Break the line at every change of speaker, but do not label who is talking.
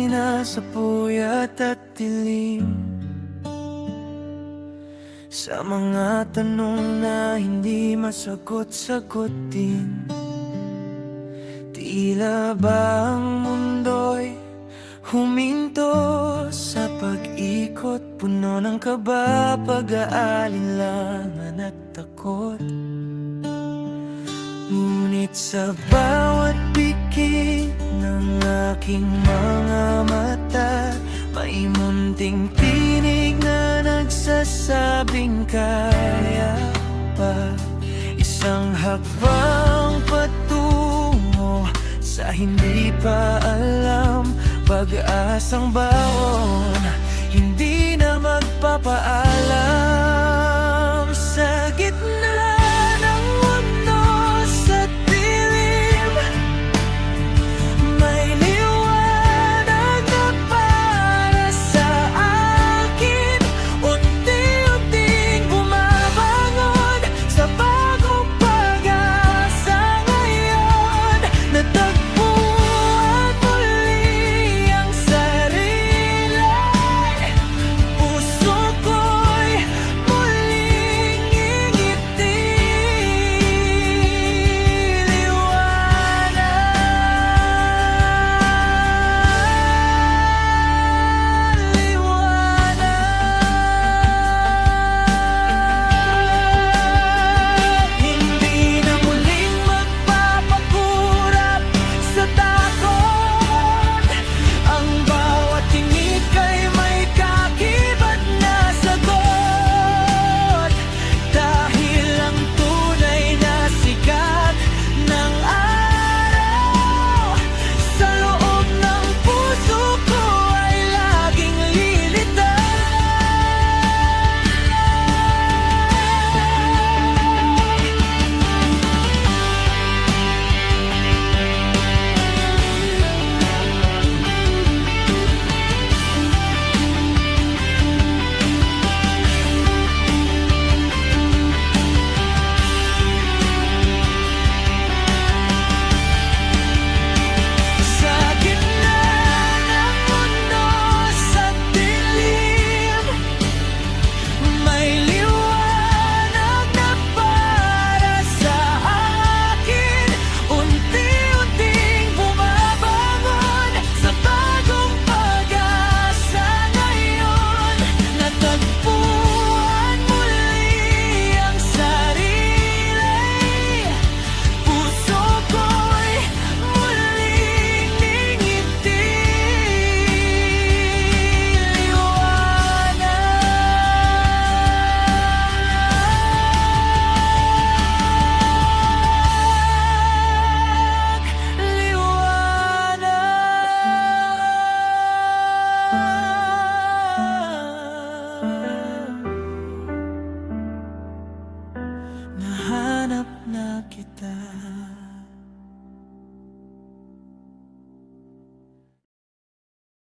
na sa puyat at dilim, sa mga tanong na hindi masagot-sagutin. Tila ba ang mundo'y huminto sa pag-ikot, puno ng kaba, pag-aalinlangan at takot. Ngunit sa bawat pikit ng aking mga mata, may munting tinig na nagsasabing kaya pa. Isang hakbang patungo sa hindi pa alam, pag-asang baon, hindi na magpapaalam.